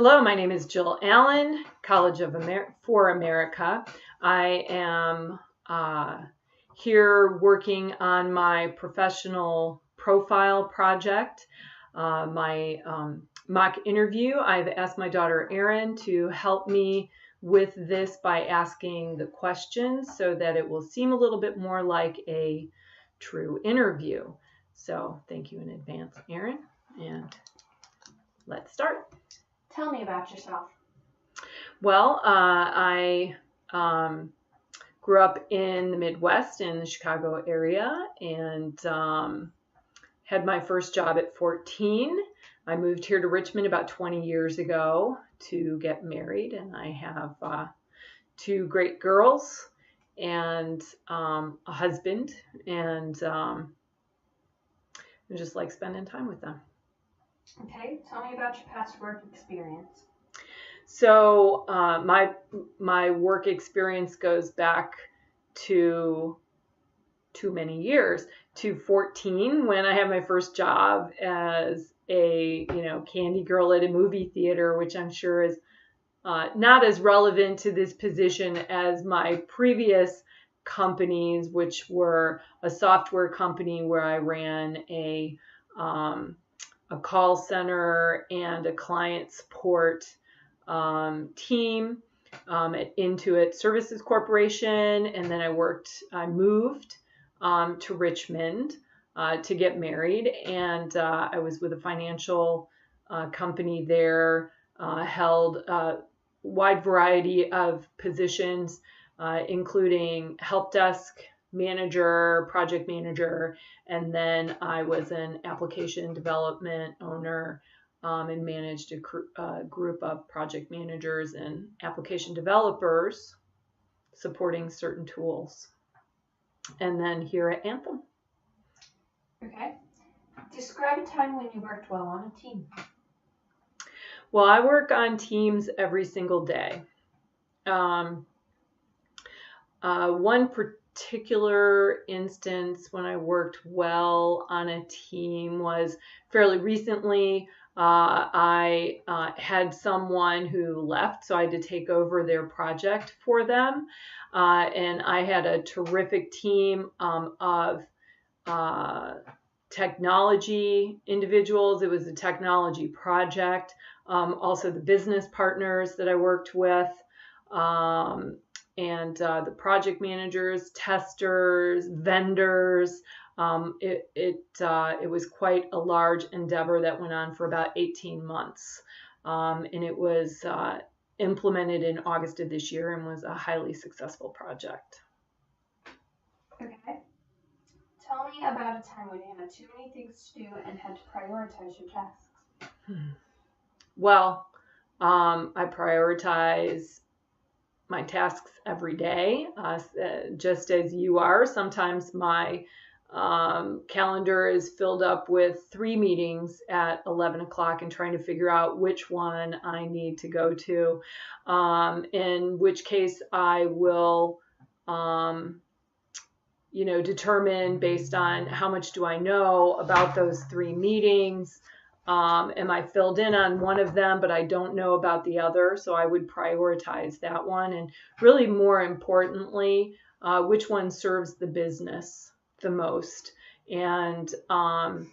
Hello, my name is Jill Allen, College of for America. I am here working on my professional profile project, my mock interview. I've asked my daughter Erin to help me with this by asking the questions so that it will seem a little bit more like a true interview. So thank you in advance, Erin, and let's start. Tell me about yourself. Well, I grew up in the Midwest in the Chicago area and had my first job at 14. I moved here to Richmond about 20 years ago to get married, and I have two great girls and a husband, and I just like spending time with them. Okay, tell me about your past work experience. So my work experience goes back to too many years, to 14 when I had my first job as a candy girl at a movie theater, which I'm sure is not as relevant to this position as my previous companies, which were a software company where I ran a call center and a client support team at Intuit Services Corporation. And then I moved to Richmond to get married. And I was with a financial company there, held a wide variety of positions, including help desk manager, project manager, and then I was an application development owner and managed a group of project managers and application developers supporting certain tools. And then here at Anthem. Okay. Describe a time when you worked well on a team. Well, I work on teams every single day. One particular instance when I worked well on a team was fairly recently. I had someone who left, so I had to take over their project for them. And I had a terrific team of technology individuals. It was a technology project. Also the business partners that I worked with. And the project managers, testers, vendors. It was quite a large endeavor that went on for about 18 months. And it was implemented in August of this year and was a highly successful project. Okay. Tell me about a time when you had too many things to do and had to prioritize your tasks. Well, I prioritize my tasks every day, just as you are. Sometimes my calendar is filled up with 3 meetings at 11 o'clock and trying to figure out which one I need to go to, in which case I will determine based on how much do I know about those 3 meetings. Am I filled in on one of them, but I don't know about the other? So I would prioritize that one. And really more importantly, which one serves the business the most? And am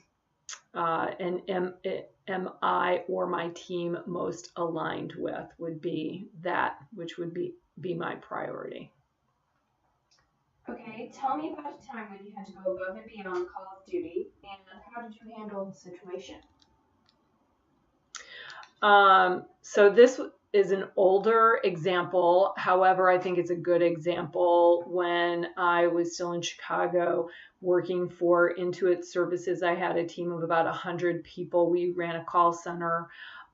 I or my team most aligned with would be that, which would be my priority. Okay, tell me about a time when you had to go above and beyond Call of Duty, and how did you handle the situation? So this is an older example. However, I think it's a good example. When I was still in Chicago working for Intuit Services, I had a team of about 100 people. We ran a call center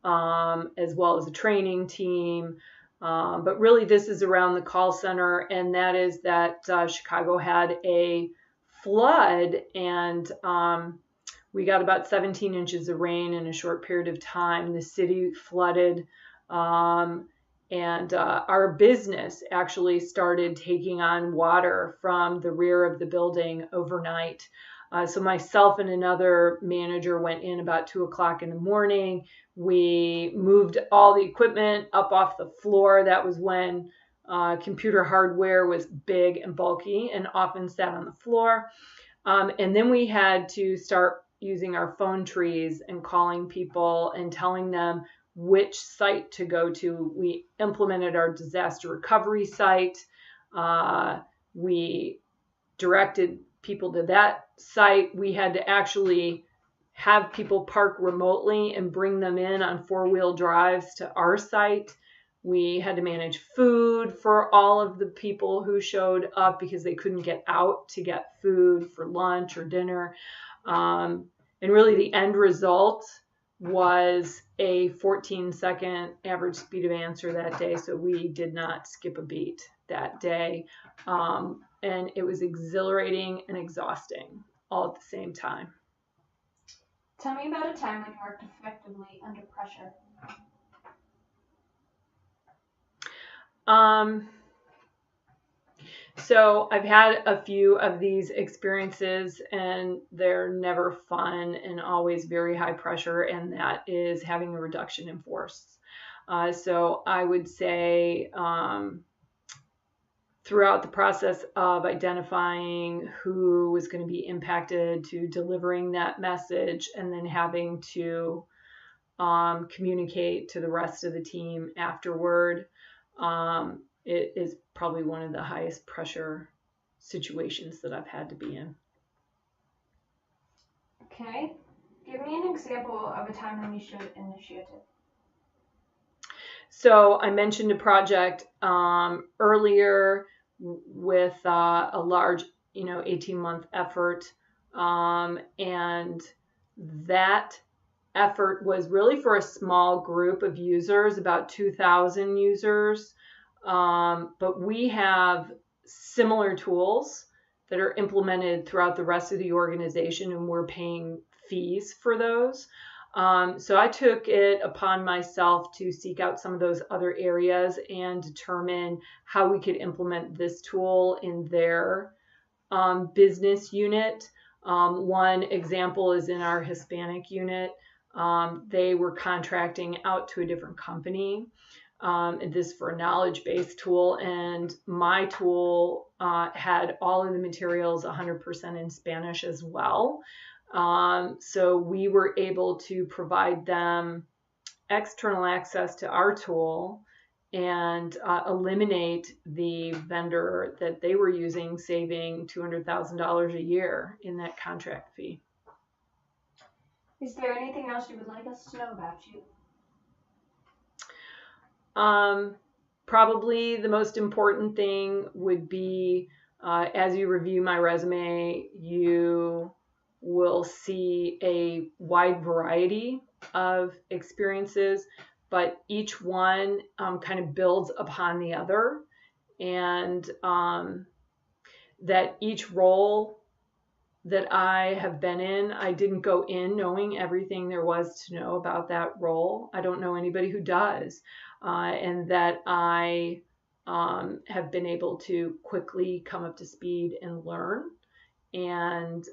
as well as a training team. But really this is around the call center, and that is that Chicago had a flood, and we got about 17 inches of rain in a short period of time. The city flooded, and our business actually started taking on water from the rear of the building overnight. So myself and another manager went in about 2 o'clock in the morning. We moved all the equipment up off the floor. That was when computer hardware was big and bulky and often sat on the floor. And then we had to start using our phone trees and calling people and telling them which site to go to. We implemented our disaster recovery site. We directed people to that site. We had to actually have people park remotely and bring them in on 4-wheel drives to our site. We had to manage food for all of the people who showed up because they couldn't get out to get food for lunch or dinner. And really the end result was a 14-second average speed of answer that day. So we did not skip a beat that day. And it was exhilarating and exhausting all at the same time. Tell me about a time when you worked effectively under pressure. So I've had a few of these experiences and they're never fun and always very high pressure, and that is having a reduction in force. So I would say throughout the process of identifying who was going to be impacted to delivering that message and then having to communicate to the rest of the team afterward, it is probably one of the highest pressure situations that I've had to be in. Okay. Give me an example of a time when you showed initiative. So I mentioned a project earlier with a large, 18-month effort. And that effort was really for a small group of users, about 2,000 users. But we have similar tools that are implemented throughout the rest of the organization, and we're paying fees for those. So I took it upon myself to seek out some of those other areas and determine how we could implement this tool in their business unit. One example is in our Hispanic unit. They were contracting out to a different company. This for a knowledge-based tool, and my tool had all of the materials 100% in Spanish as well. So we were able to provide them external access to our tool and eliminate the vendor that they were using, saving $200,000 a year in that contract fee. Is there anything else you would like us to know about you? Probably the most important thing would be, as you review my resume, you will see a wide variety of experiences, but each one kind of builds upon the other, and that each role that I have been in, I didn't go in knowing everything there was to know about that role. I don't know anybody who does. And that I have been able to quickly come up to speed and learn and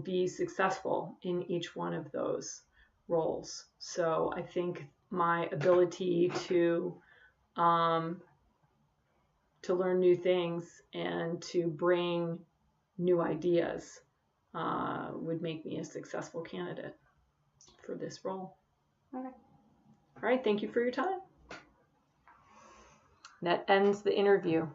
be successful in each one of those roles. So I think my ability to learn new things and to bring new ideas would make me a successful candidate for this role. Okay. All right, thank you for your time. That ends the interview.